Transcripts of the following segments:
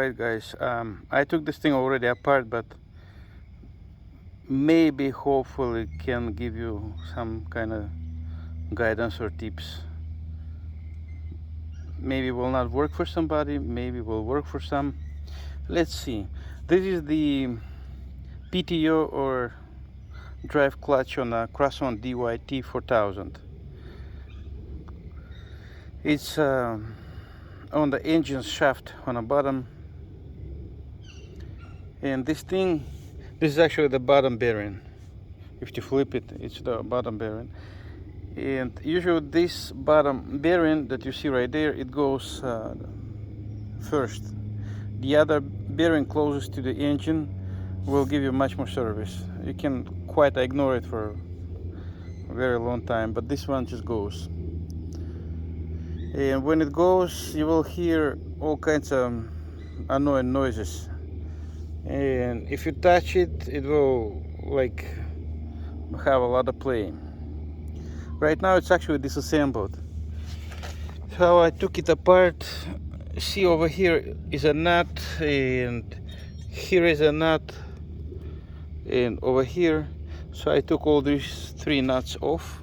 Alright guys, I took this thing already apart, but maybe hopefully can give you some kind of guidance or tips. Maybe will not work for somebody, maybe will work for some. Let's see. This is the PTO or drive clutch on a Craftsman DYT4000. It's on the engine shaft on the bottom, and this is actually the bottom bearing. If you flip it, it's the bottom bearing. And usually this bottom bearing that you see right there, it goes first. The other bearing closest to the engine will give you much more service. You can quite ignore it for a very long time, but this one just goes. And when it goes, you will hear all kinds of annoying noises. And if you touch it, it will like have a lot of play. Right now it's actually disassembled. So I took it apart. See, over here is a nut, and here is a nut, and over here. So I took all these three nuts off,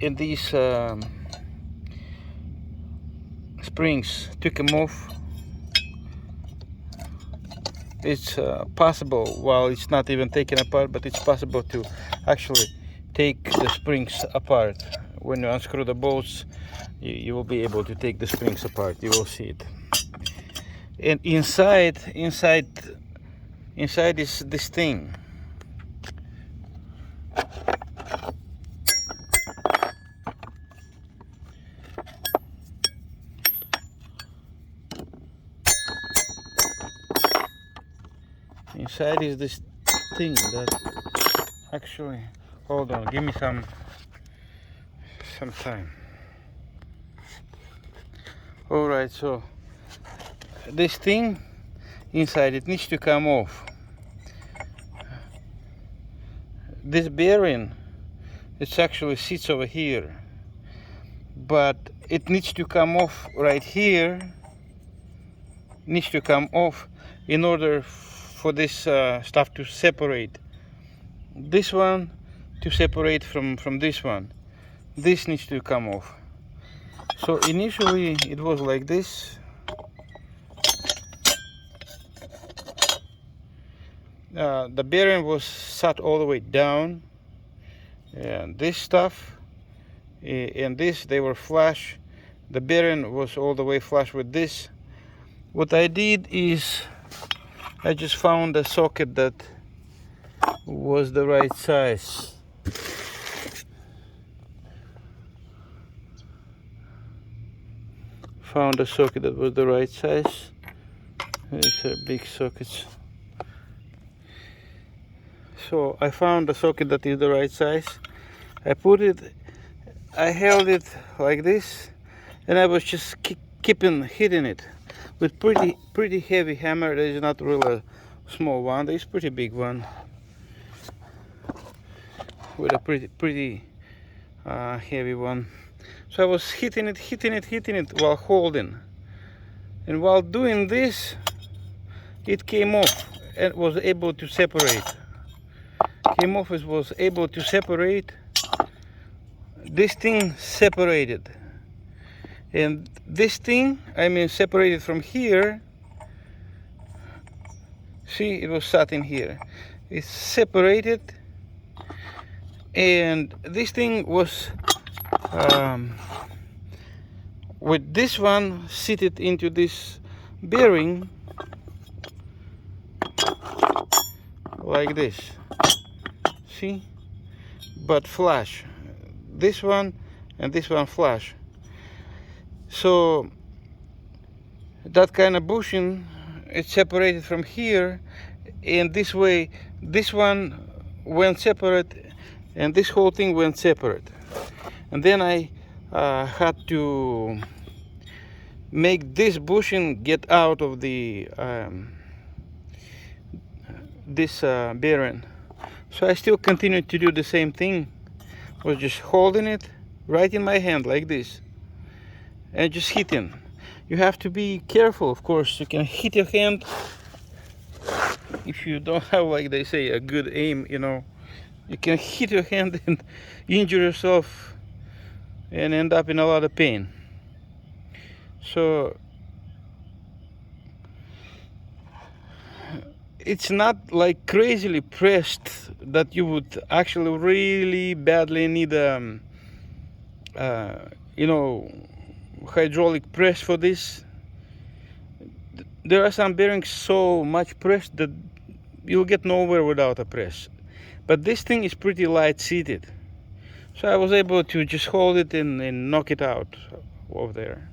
and these springs, took them off. It's possible, while it's not even taken apart, but it's possible to actually take the springs apart. When you unscrew the bolts, you will be able to take the springs apart. You will see it. And inside is this thing. Inside is this thing that actually, hold on, give me some time. Alright, so this thing inside, it needs to come off. This bearing, it actually sits over here, but it needs to come off right here. Needs to come off in order for this stuff to separate. This one to separate from this one. This needs to come off. So initially it was like this. The bearing was set all the way down, and this stuff and this, they were flush. The bearing was all the way flush with this. What I did is I just found a socket that was the right size. Found a socket that was the right size. These are big sockets. So I found a socket that is the right size. I put it, I held it like this, and I was just keeping hitting it with pretty heavy hammer. There is not really a small one. There is pretty big one with a pretty heavy one. So I was hitting it while holding, and while doing this, it came off and was able to separate. Came off, it was able to separate. This thing separated, and this thing, I mean, separated from here. See, it was sat in here. It's separated, and this thing was with this one seated into this bearing like this. See, but flush. This one and this one flush. So that kind of bushing, it's separated from here, and this way this one went separate and this whole thing went separate. And then I had to make this bushing get out of the this bearing. So I still continued to do the same thing. Was just holding it right in my hand like this and just hitting. you have to be careful. Of course, you can hit your hand if you don't have, like they say, a good aim. You can hit your hand and injure yourself and end up in a lot of pain. So it's not like crazily pressed that you would actually really badly need hydraulic press for this. There are some bearings so much pressed that you'll get nowhere without a press. But this thing is pretty light seated, so I was able to just hold it and knock it out over there.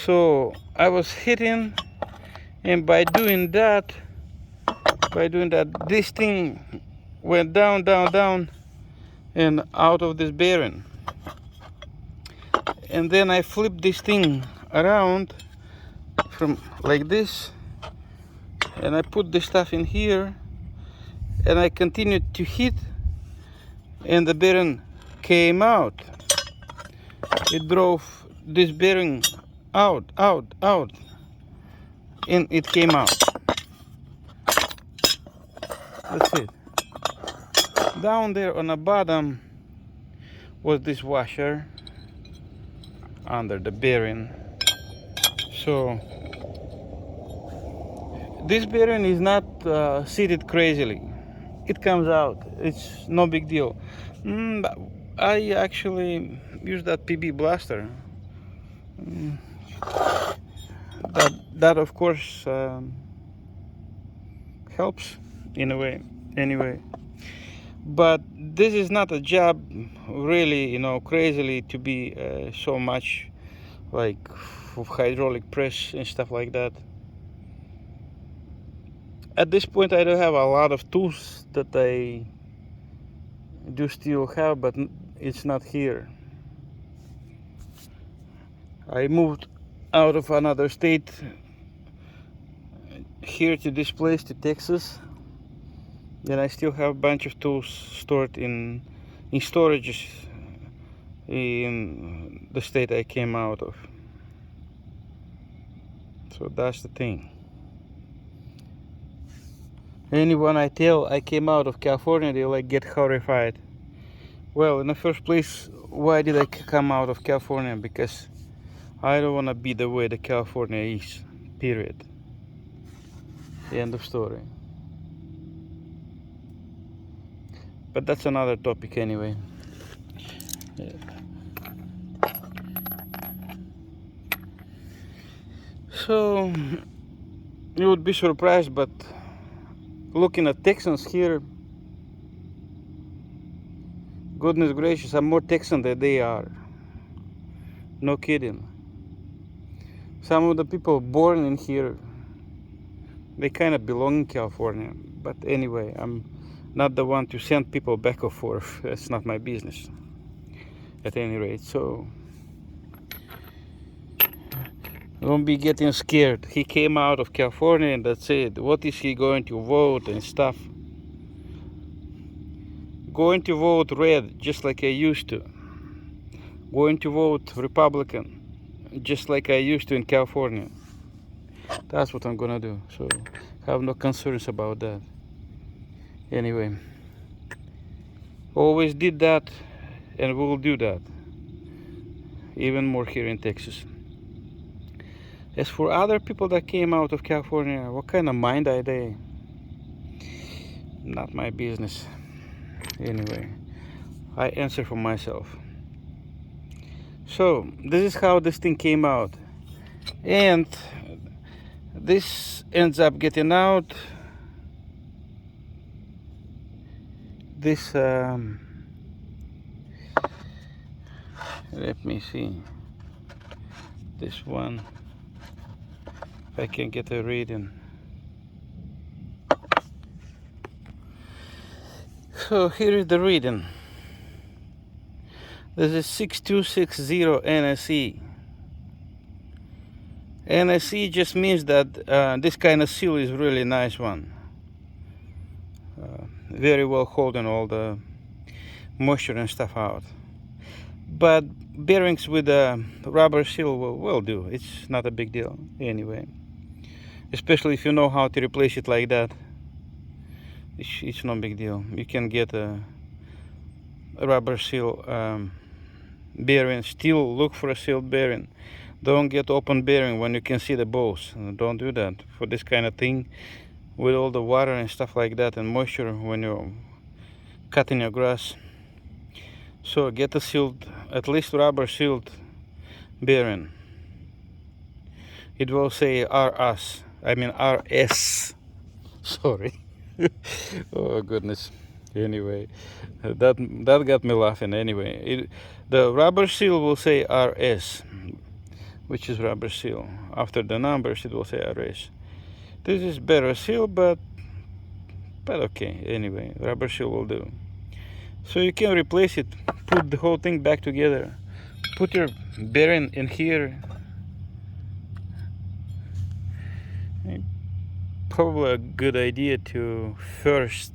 So I was hitting, and by doing that, this thing went down, down, down, and out of this bearing. And then I flipped this thing around from like this, and I put the stuff in here, and I continued to hit, and the bearing came out. It drove this bearing out, and it came out. That's it. Down there on the bottom was this washer under the bearing. So this bearing is not seated crazily. It comes out. It's no big deal. I actually use that PB blaster. That of course helps in a way. Anyway, but this is not a job really, crazily to be so much like of hydraulic press and stuff like that. At this point, I don't have a lot of tools that I do still have, but it's not here. I moved out of another state here to this place, to Texas. Then I still have a bunch of tools stored in storages in the state I came out of. So that's the thing. Anyone I tell I came out of California, they get horrified. Well, in the first place, why did I come out of California? Because I don't want to be the way that California is, period. End of story. But that's another topic anyway. Yeah. So you would be surprised, but looking at Texans here, goodness gracious, I'm more Texan than they are. No kidding. Some of the people born in here, they kind of belong in California. But anyway, I'm not the one to send people back and forth. That's not my business, at any rate. So don't be getting scared. He came out of California and that's it. What is he going to vote and stuff? Going to vote red, just like I used to. Going to vote Republican, just like I used to in California. That's what I'm gonna do. So have no concerns about that. Anyway, always did that and will do that. Even more here in Texas. As for other people that came out of California, what kind of mind are they? Not my business. Anyway, I answer for myself. So this is how this thing came out, and this ends up getting out. This let me see, this one, if I can get a reading. So here is the reading. This is 6260 NSE. NSE just means that this kind of seal is really nice one. Very well holding all the moisture and stuff out. But bearings with a rubber seal will do. It's not a big deal anyway, especially if you know how to replace it like that. It's no big deal. You can get a rubber seal bearing. Still look for a sealed bearing. Don't get open bearing when you can see the bolts. Don't do that for this kind of thing, with all the water and stuff like that and moisture when you're cutting your grass. So get a sealed, at least rubber sealed bearing. It will say RS, I mean RS. Sorry. Oh goodness. Anyway, that got me laughing. Anyway, the rubber seal will say RS, which is rubber seal. After the numbers, it will say RS. This is better seal, but okay. Anyway, rubber seal will do. So you can replace it. Put the whole thing back together. Put your bearing in here. Probably a good idea to first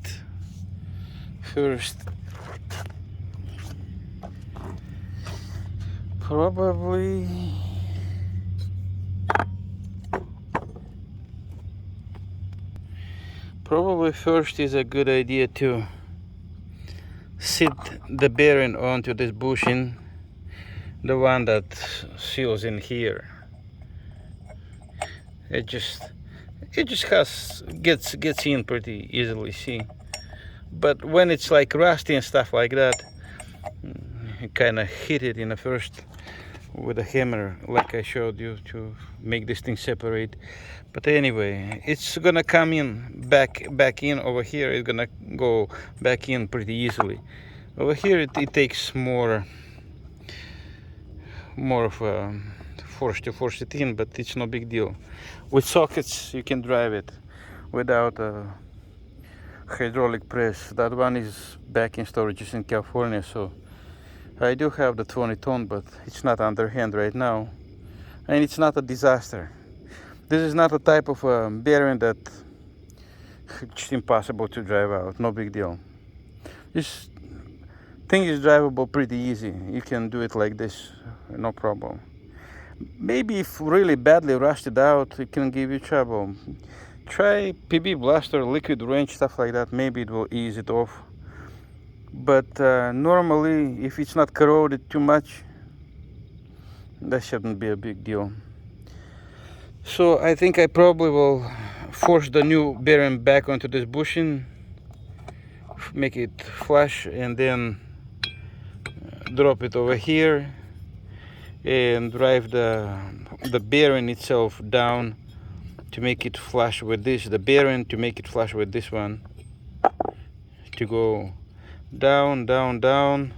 probably first is a good idea to sit the bearing onto this bushing, the one that seals in here. It just gets in pretty easily, see. But when it's like rusty and stuff like that, you kind of hit it in the first with a hammer, like I showed you, to make this thing separate. But anyway, it's gonna come in back in over here. It's gonna go back in pretty easily. Over here it takes more of a force to force it in, but it's no big deal. With sockets you can drive it without a hydraulic press. That one is back in storage in California, so I do have the 20-ton, but it's not underhand right now, and it's not a disaster. This is not a type of bearing that it's impossible to drive out. No big deal. This thing is drivable pretty easy. You can do it like this, no problem. Maybe if really badly rusted out, it can give you trouble. Try PB Blaster, liquid wrench, stuff like that. Maybe it will ease it off. But normally, if it's not corroded too much, that shouldn't be a big deal. So I think I probably will force the new bearing back onto this bushing, make it flush, and then drop it over here and drive the bearing itself down to make it flush with this, the bearing to make it flush with this one, to go down,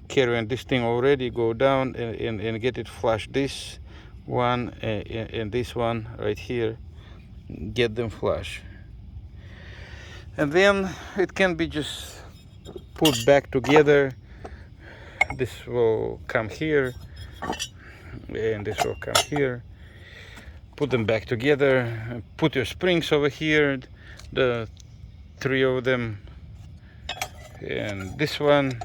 carrying this thing already, go down and get it flush. This one and this one right here, get them flush, and then it can be just put back together. This will come here and this will come here. Put them back together, put your springs over here, the 3 of them, and this one.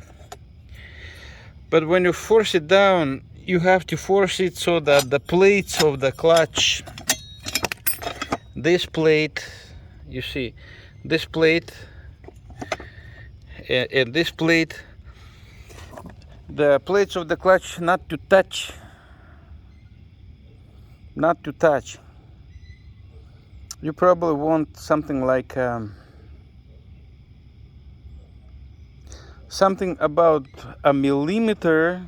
But when you force it down, you have to force it so that the plates of the clutch, this plate, you see, this plate and this plate, the plates of the clutch not to touch. You probably want something like something about a millimeter.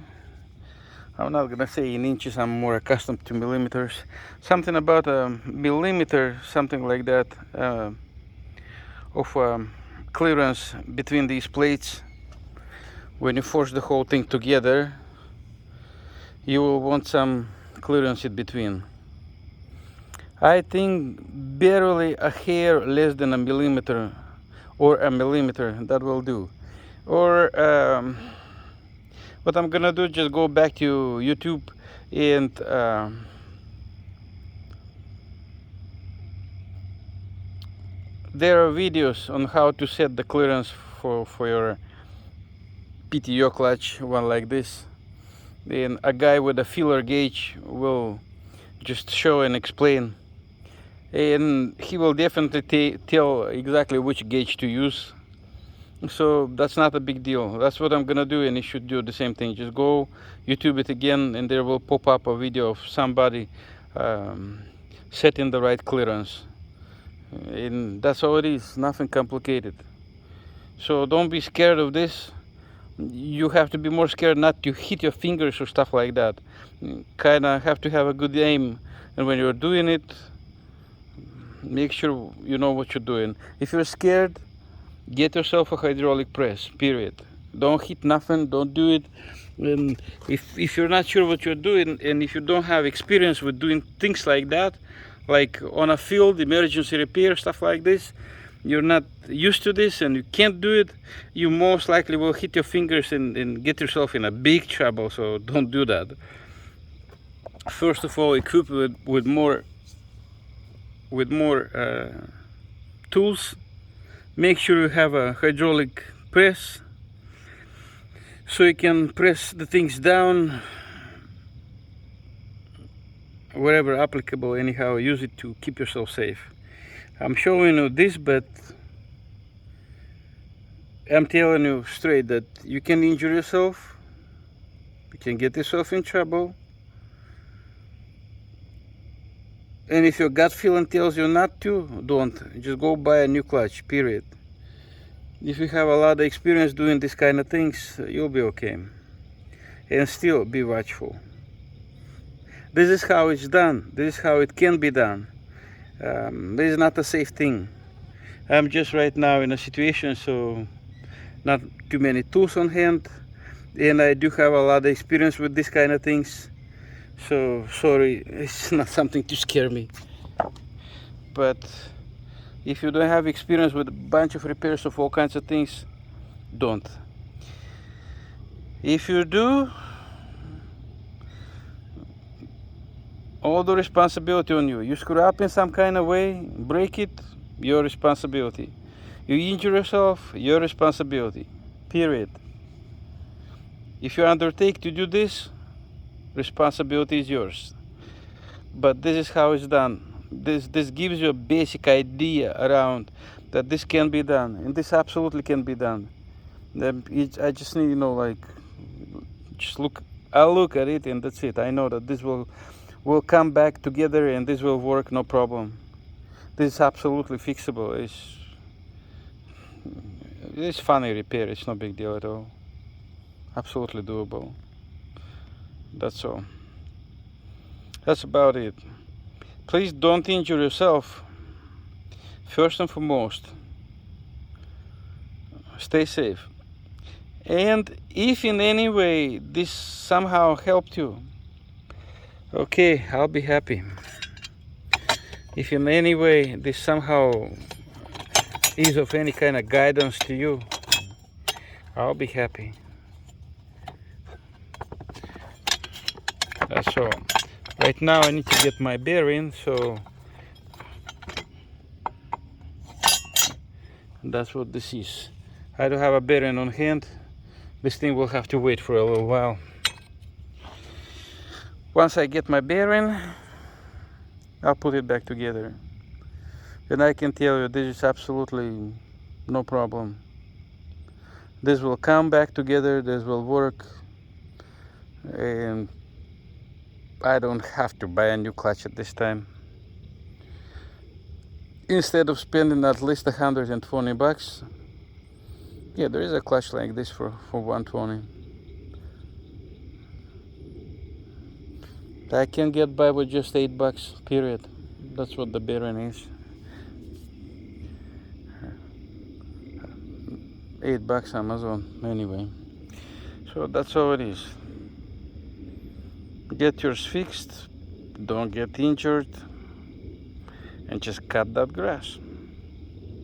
I'm not gonna say in inches, I'm more accustomed to millimeters. Something about a millimeter, something like that, of clearance between these plates. When you force the whole thing together, you will want some clearance in between. I think barely a hair less than a millimeter, or a millimeter, that will do. Or what I'm gonna do, just go back to YouTube and there are videos on how to set the clearance for your PTO clutch, one like this. and a guy with a feeler gauge will just show and explain, and he will definitely tell exactly which gauge to use. So that's not a big deal. That's what I'm gonna do, and you should do the same thing. Just go YouTube it again, and there will pop up a video of somebody setting the right clearance, and that's all it is. Nothing complicated. So don't be scared of this. You have to be more scared not to hit your fingers or stuff like that. Kind of have to have a good aim, and when you're doing it, make sure you know what you're doing. If you're scared, get yourself a hydraulic press, period. Don't hit nothing, don't do it. And if you're not sure what you're doing, and if you don't have experience with doing things like that, like on a field, emergency repair, stuff like this, you're not used to this and you can't do it, you most likely will hit your fingers and get yourself in a big trouble, so don't do that. First of all, equip with more tools. Make sure you have a hydraulic press so you can press the things down wherever applicable. Anyhow, use it to keep yourself safe. I'm showing you this, but I'm telling you straight that you can injure yourself, you can get yourself in trouble, and if your gut feeling tells you not to, don't. Just go buy a new clutch, period. If you have a lot of experience doing this kind of things, you'll be okay. And still be watchful. This is how it's done. This is how it can be done. This is not a safe thing. I'm just right now in a situation, so not too many tools on hand, and I do have a lot of experience with this kind of things, so sorry, it's not something to scare me. But if you don't have experience with a bunch of repairs of all kinds of things, don't. If you do, all the responsibility on you. You screw up in some kind of way, break it, your responsibility. You injure yourself, your responsibility, period. If you undertake to do this, responsibility is yours. But this is how it's done. This gives you a basic idea around that this can be done, and this absolutely can be done. I just need, like, I'll look at it and that's it. I know that this will come back together and this will work, no problem. This is absolutely fixable. It's funny repair, it's no big deal at all. Absolutely doable. That's all. That's about it. Please don't injure yourself. First and foremost, stay safe. And if in any way this somehow helped you, okay, I'll be happy. If in any way this somehow is of any kind of guidance to you, I'll be happy. That's all. Right now I need to get my bearing, so that's what this is. I don't have a bearing on hand. This thing will have to wait for a little while. Once I get my bearing, I'll put it back together. And I can tell you, this is absolutely no problem. This will come back together, this will work, and I don't have to buy a new clutch at this time. Instead of spending at least $120, yeah, there is a clutch like this for $120. I can get by with just $8, period. That's what the bearing is. $8 Amazon, anyway. So that's all it is. Get yours fixed, don't get injured, and just cut that grass.